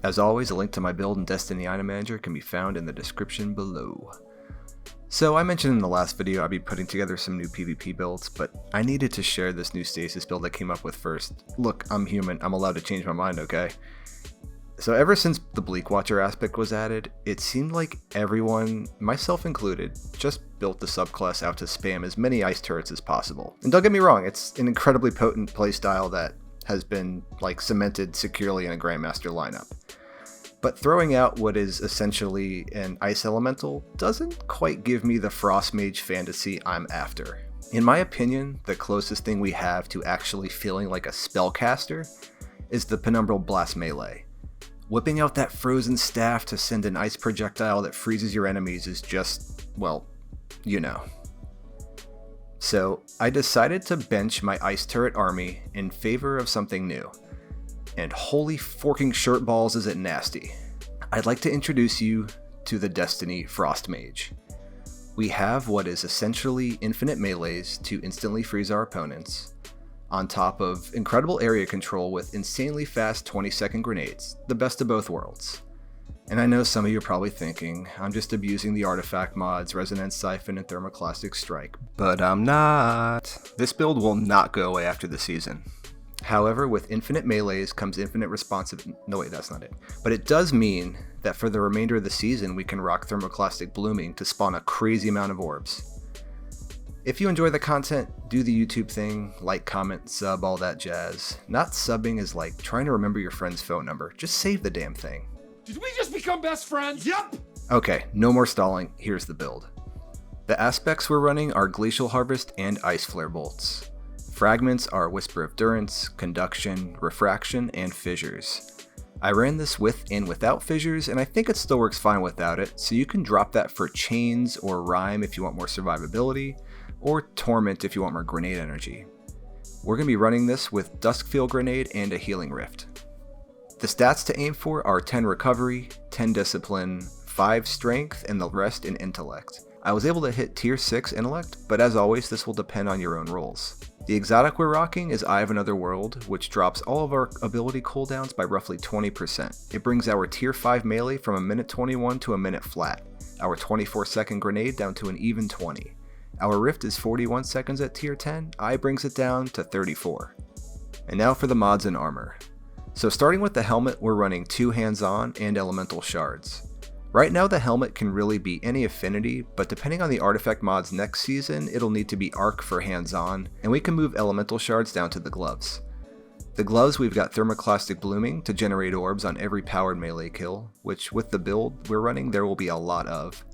As always, a link to my build and Destiny item manager can be found in the description below. So I mentioned in the last video I'd be putting together some new PvP builds, but I needed to share this new Stasis build I came up with first. Look, I'm human, I'm allowed to change my mind, okay? So ever since the Bleak Watcher aspect was added, it seemed like everyone, myself included, just built the subclass out to spam as many ice turrets as possible. And don't get me wrong, it's an incredibly potent playstyle that has been cemented securely in a Grandmaster lineup. But throwing out what is essentially an ice elemental doesn't quite give me the frost mage fantasy I'm after. In my opinion, the closest thing we have to actually feeling like a spellcaster is the Penumbral Blast Melee. Whipping out that frozen staff to send an ice projectile that freezes your enemies is just, well, you know. So I decided to bench my ice turret army in favor of something new. And holy forking shirt balls is it nasty. I'd like to introduce you to the Destiny Frost Mage. We have what is essentially infinite melees to instantly freeze our opponents, on top of incredible area control with insanely fast 20-second grenades, the best of both worlds. And I know some of you are probably thinking, I'm just abusing the artifact mods, Resonance Siphon, and Thermoclastic Strike, but I'm not. This build will not go away after the season. However, with infinite melees comes infinite responsive. No wait, that's not it. But it does mean that for the remainder of the season we can rock Thermoclastic Blooming to spawn a crazy amount of orbs. If you enjoy the content, do the YouTube thing, like, comment, sub, all that jazz. Not subbing is like trying to remember your friend's phone number. Just save the damn thing. Did we just become best friends? Yep! Okay, no more stalling, here's the build. The aspects we're running are Glacial Harvest and Ice Flare Bolts. Fragments are Whisper of Durance, Conduction, Refraction, and Fissures. I ran this with and without Fissures, and I think it still works fine without it, so you can drop that for Chains or Rime if you want more survivability, or Torment if you want more grenade energy. We're going to be running this with Duskfield Grenade and a Healing Rift. The stats to aim for are 10 Recovery, 10 Discipline, 5 Strength, and the rest in Intellect. I was able to hit tier 6 Intellect, but as always this will depend on your own rolls. The exotic we're rocking is Eye of Another World, which drops all of our ability cooldowns by roughly 20%. It brings our tier 5 melee from a minute 21 to a minute flat, our 24-second grenade down to an even 20. Our Rift is 41 seconds at tier 10, Eye brings it down to 34. And now for the mods and armor. So starting with the helmet, we're running 2 hands-on and elemental shards. Right now the helmet can really be any affinity, but depending on the artifact mods next season, it'll need to be arc for hands-on, and we can move elemental shards down to the gloves. The gloves, we've got Thermoclastic Blooming to generate orbs on every powered melee kill, which with the build we're running there will be a lot of.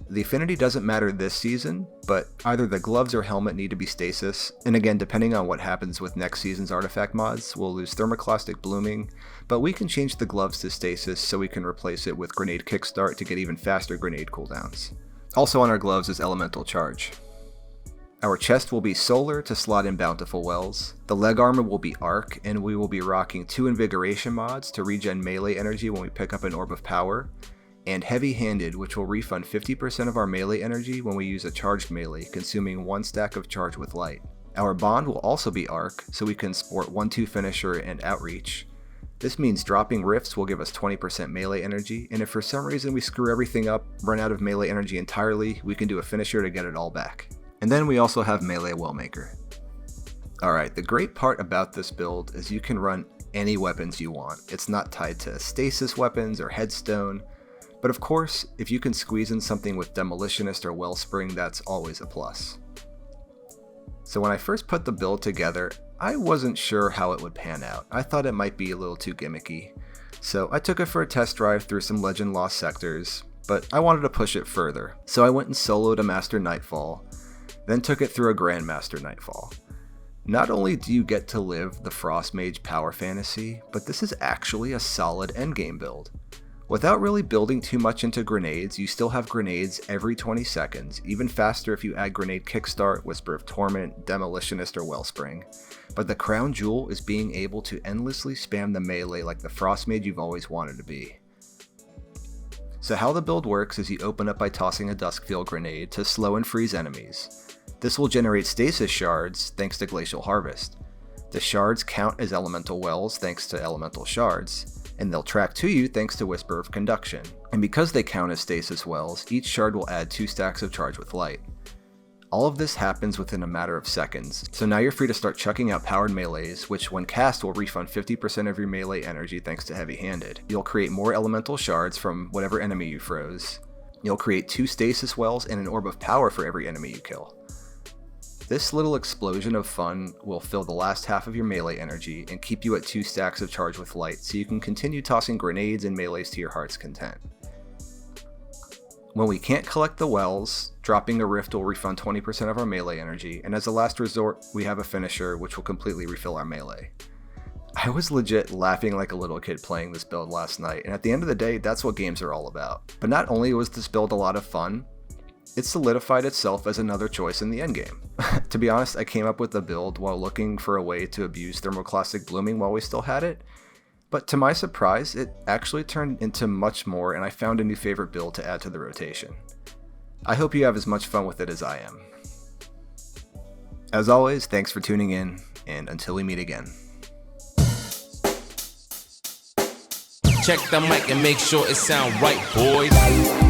The affinity doesn't matter this season, but either the gloves or helmet need to be Stasis, and again depending on what happens with next season's artifact mods, we'll lose Thermoclastic Blooming, but we can change the gloves to Stasis so we can replace it with Grenade Kickstart to get even faster grenade cooldowns. Also on our gloves is Elemental Charge. Our chest will be Solar to slot in Bountiful Wells, the leg armor will be Arc, and we will be rocking 2 Invigoration mods to regen melee energy when we pick up an Orb of Power, and Heavy-Handed, which will refund 50% of our melee energy when we use a charged melee, consuming 1 stack of Charge with Light. Our bond will also be Arc, so we can sport 1-2 Finisher and Outreach. This means dropping Rifts will give us 20% melee energy, and if for some reason we screw everything up, run out of melee energy entirely, we can do a Finisher to get it all back. And then we also have Melee Wellmaker. Alright, the great part about this build is you can run any weapons you want. It's not tied to stasis weapons or headstone. But of course, if you can squeeze in something with Demolitionist or Wellspring, that's always a plus. So when I first put the build together, I wasn't sure how it would pan out. I thought it might be a little too gimmicky. So I took it for a test drive through some Legend Lost sectors, but I wanted to push it further. So I went and soloed a Master Nightfall, then took it through a Grandmaster Nightfall. Not only do you get to live the Frost Mage power fantasy, but this is actually a solid endgame build. Without really building too much into grenades, you still have grenades every 20 seconds, even faster if you add Grenade Kickstart, Whisper of Torment, Demolitionist, or Wellspring. But the crown jewel is being able to endlessly spam the melee like the Frost Mage you've always wanted to be. So how the build works is you open up by tossing a Duskfield Grenade to slow and freeze enemies. This will generate Stasis Shards thanks to Glacial Harvest. The shards count as Elemental Wells thanks to Elemental Shards, and they'll track to you thanks to Whisper of Conduction. And because they count as stasis wells, each shard will add 2 stacks of charge with light. All of this happens within a matter of seconds, so now you're free to start chucking out powered melees, which when cast will refund 50% of your melee energy thanks to heavy-handed. You'll create more elemental shards from whatever enemy you froze. You'll create 2 stasis wells and an orb of power for every enemy you kill. This little explosion of fun will fill the last half of your melee energy and keep you at 2 stacks of charge with light, so you can continue tossing grenades and melees to your heart's content. When we can't collect the wells, dropping a rift will refund 20% of our melee energy, and as a last resort, we have a finisher which will completely refill our melee. I was legit laughing like a little kid playing this build last night, and at the end of the day, that's what games are all about. But not only was this build a lot of fun, it solidified itself as another choice in the endgame. To be honest, I came up with the build while looking for a way to abuse thermoclastic blooming while we still had it, but to my surprise, it actually turned into much more, and I found a new favorite build to add to the rotation. I hope you have as much fun with it as I am. As always, thanks for tuning in, and until we meet again. Check the mic and make sure it sound right, boys.